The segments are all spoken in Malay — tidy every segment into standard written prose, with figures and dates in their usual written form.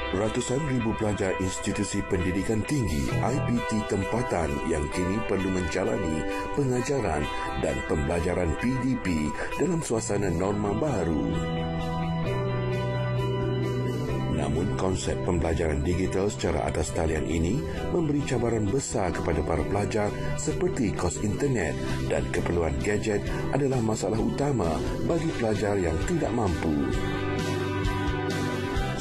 Ratusan ribu pelajar institusi pendidikan tinggi IPT tempatan yang kini perlu menjalani pengajaran dan pembelajaran PDP dalam suasana norma baru. Namun konsep pembelajaran digital secara atas talian ini memberi cabaran besar kepada para pelajar seperti kos internet dan keperluan gadget adalah masalah utama bagi pelajar yang tidak mampu.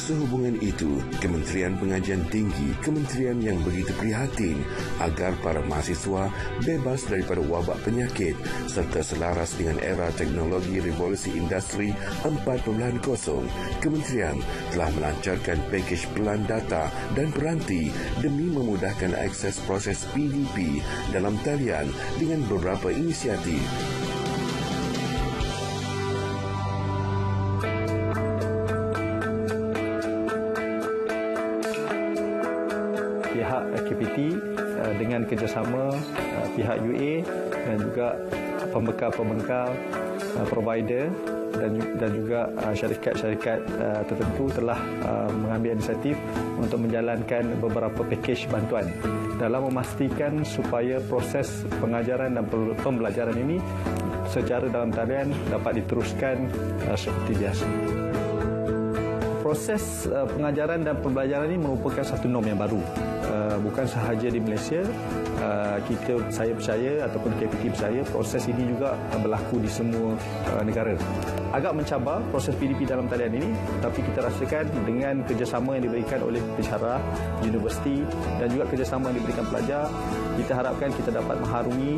Sehubungan itu, Kementerian Pengajian Tinggi, kementerian yang begitu prihatin agar para mahasiswa bebas daripada wabak penyakit serta selaras dengan era teknologi revolusi industri 4.0, kementerian telah melancarkan pakej pelan data dan peranti demi memudahkan akses proses PDP dalam talian dengan beberapa inisiatif. Pihak KPT dengan kerjasama pihak UA dan juga pembekal-pembekal provider dan juga syarikat-syarikat tertentu telah mengambil inisiatif untuk menjalankan beberapa pakej bantuan dalam memastikan supaya proses pengajaran dan pembelajaran ini secara dalam talian dapat diteruskan seperti biasa. Proses pengajaran dan pembelajaran ini merupakan satu norm yang baru. Bukan sahaja di Malaysia, saya percaya ataupun KPT percaya proses ini juga berlaku di semua negara. Agak mencabar proses PDP dalam talian ini, tapi kita rasakan dengan kerjasama yang diberikan oleh pensyarah, universiti dan juga kerjasama yang diberikan pelajar, kita harapkan kita dapat mengharungi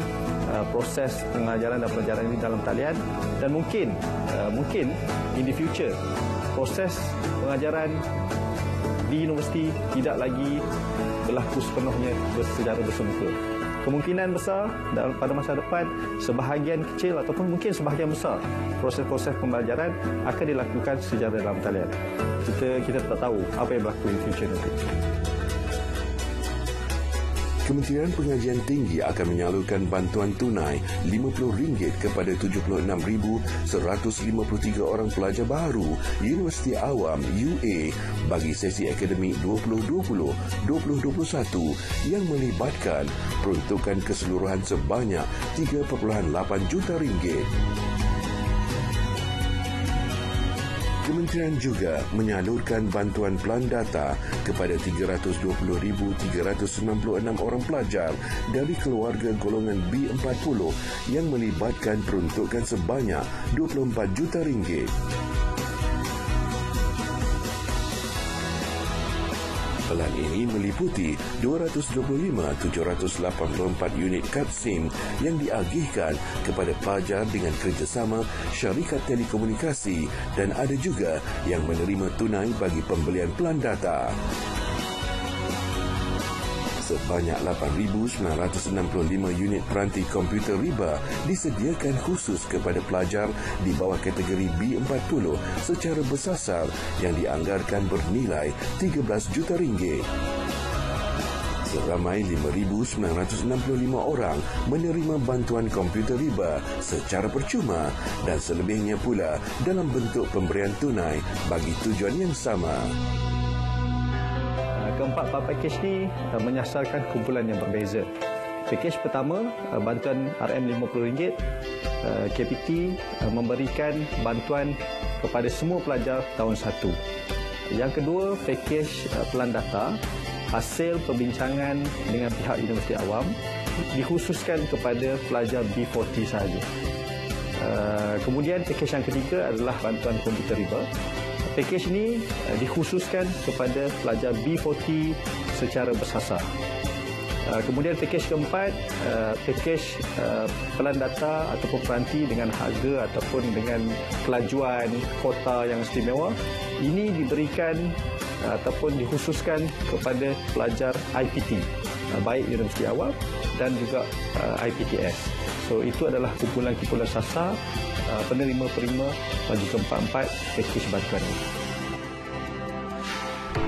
proses pengajaran dan pelajaran ini dalam talian dan mungkin in the future proses pengajaran di universiti tidak lagi berlaku sepenuhnya secara bersemuka. Kemungkinan besar pada masa depan sebahagian kecil ataupun mungkin sebahagian besar proses-proses pembelajaran akan dilakukan secara dalam talian. Kita tak tahu apa yang berlaku di future nanti. Kementerian Pengajian Tinggi akan menyalurkan bantuan tunai RM50 kepada 76,153 orang pelajar baru Universiti Awam UA bagi sesi akademik 2020-2021 yang melibatkan peruntukan keseluruhan sebanyak RM3.8 juta. Kementerian juga menyalurkan bantuan pelan data kepada 320,396 orang pelajar dari keluarga golongan B40 yang melibatkan peruntukan sebanyak RM24 juta. Pelan ini meliputi 225,784 unit kad SIM yang diagihkan kepada pelajar dengan kerjasama syarikat telekomunikasi dan ada juga yang menerima tunai bagi pembelian pelan data. Sebanyak 8,965 unit peranti komputer riba disediakan khusus kepada pelajar di bawah kategori B40 secara bersasar yang dianggarkan bernilai RM13 juta. Seramai 5,965 orang menerima bantuan komputer riba secara percuma dan selebihnya pula dalam bentuk pemberian tunai bagi tujuan yang sama. Keempat pakej ini menyasarkan kumpulan yang berbeza. Pakej pertama, bantuan RM50, KPT memberikan bantuan kepada semua pelajar tahun 1. Yang kedua, pakej pelan data, hasil perbincangan dengan pihak Universiti Awam dikhususkan kepada pelajar B40 sahaja. Kemudian pakej yang ketiga adalah bantuan komputer riba. Pakej ini dikhususkan kepada pelajar B40 secara bersasar. Kemudian pakej keempat, pakej pelan data ataupun peranti dengan harga ataupun dengan kelajuan kota yang istimewa. Ini diberikan ataupun dikhususkan kepada pelajar IPT, baik Universiti Awam dan juga IPTS. So itu adalah kumpulan-kumpulan sasar penerima-penerima bagi keempat-empat pakej bantuan ini.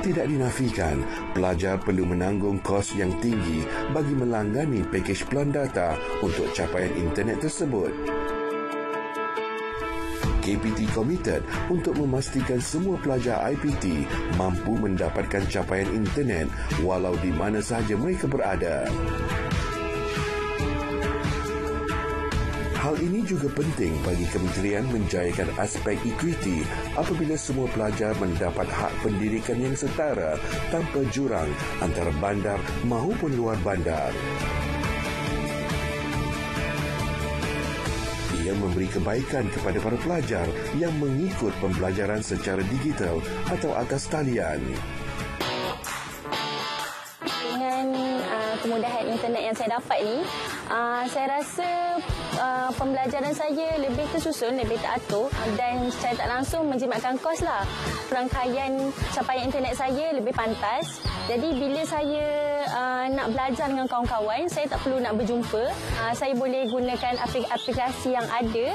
Tidak dinafikan, pelajar perlu menanggung kos yang tinggi bagi melanggani pakej pelan data untuk capaian internet tersebut. KPT komited untuk memastikan semua pelajar IPT mampu mendapatkan capaian internet walau di mana sahaja mereka berada. Hal ini juga penting bagi kementerian menjayakan aspek equity apabila semua pelajar mendapat hak pendidikan yang setara tanpa jurang antara bandar maupun luar bandar. Ia memberi kebaikan kepada para pelajar yang mengikut pembelajaran secara digital atau atas talian. Dengan kemudahan internet yang saya dapat ni, saya rasa pembelajaran saya lebih tersusun, lebih teratur dan saya tak langsung menjimatkan kos lah. Perangkaian capaian internet saya lebih pantas. Jadi bila saya nak belajar dengan kawan-kawan, saya tak perlu nak berjumpa. Saya boleh gunakan aplikasi yang ada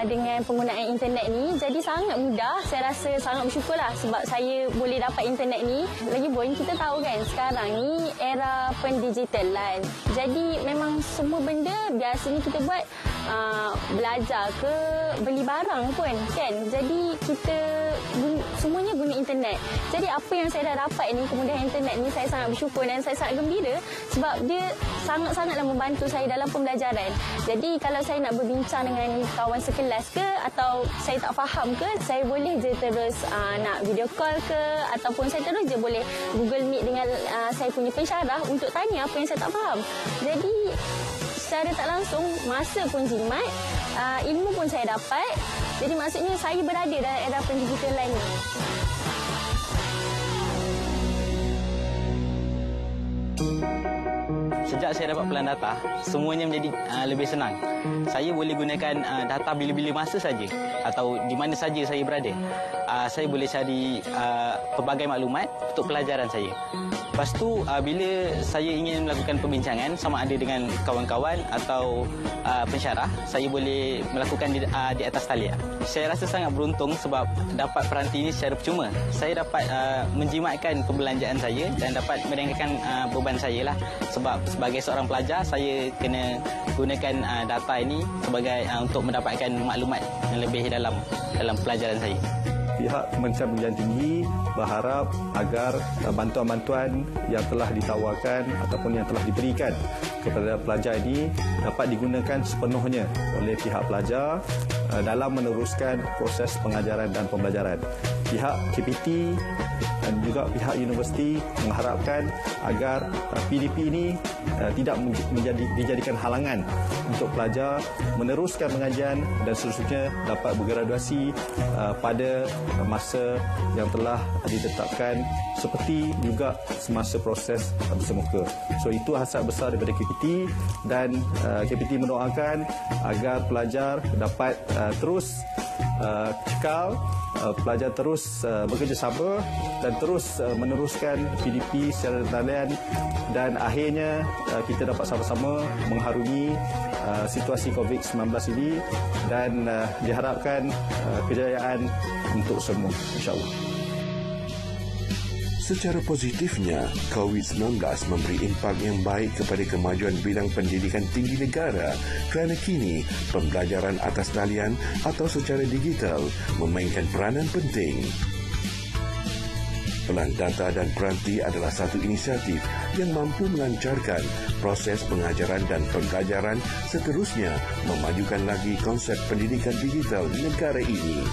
dengan penggunaan internet ni. Jadi sangat mudah. Saya rasa sangat bersyukurlah sebab saya boleh dapat internet ni. Lagipun kita tahu kan sekarang ni era pendigitalan. Jadi memang semua benda biasanya kita buat belajar ke beli barang pun kan. Jadi kita semuanya guna internet. Jadi apa yang saya dah dapat ni, kemudahan internet ni, saya sangat bersyukur dan saya sangat gembira sebab dia sangat-sangatlah membantu saya dalam pembelajaran. Jadi kalau saya nak berbincang dengan kawan sekelas ke atau saya tak faham ke, saya boleh je terus nak video call ke ataupun saya terus je boleh Google Meet dengan saya punya pensyarah untuk tanya apa yang saya tak faham. Jadi secara tak langsung masa pun jimat, ilmu pun saya dapat. Jadi maksudnya saya berada dalam era pendigitalan ni. Sejak saya dapat pelan data, semuanya menjadi lebih senang. Saya boleh gunakan data bila-bila masa saja atau di mana saja saya berada. Saya boleh cari pelbagai maklumat untuk pelajaran saya. Lepas tu, bila saya ingin melakukan perbincangan sama ada dengan kawan-kawan atau pensyarah, saya boleh melakukan di atas talian. Saya rasa sangat beruntung sebab dapat peranti ini secara percuma. Saya dapat menjimatkan perbelanjaan saya dan dapat meringankan beban saya lah. Sebab sebagai seorang pelajar, saya kena gunakan data ini sebagai untuk mendapatkan maklumat yang lebih dalam pelajaran saya. Pihak Kementerian Pendidikan Tinggi berharap agar bantuan-bantuan yang telah ditawarkan ataupun yang telah diberikan kepada pelajar ini dapat digunakan sepenuhnya oleh pihak pelajar dalam meneruskan proses pengajaran dan pembelajaran. Pihak KPT dan juga pihak universiti mengharapkan agar PDP ini tidak dijadikan halangan untuk pelajar meneruskan pengajian dan seterusnya dapat bergraduasi pada masa yang telah ditetapkan seperti juga semasa proses bersemuka. So itu hasrat besar daripada KPT dan KPT mendoakan agar pelajar dapat terus cekal, pelajar terus bekerjasama dan terus meneruskan PDP secara talian dan akhirnya kita dapat sama-sama mengharungi situasi COVID-19 ini dan diharapkan kejayaan untuk semua, insya-Allah. Secara positifnya, COVID-19 memberi impak yang baik kepada kemajuan bidang pendidikan tinggi negara kerana kini pembelajaran atas talian atau secara digital memainkan peranan penting. Pelan data dan peranti adalah satu inisiatif yang mampu melancarkan proses pengajaran dan pembelajaran, seterusnya memajukan lagi konsep pendidikan digital negara ini.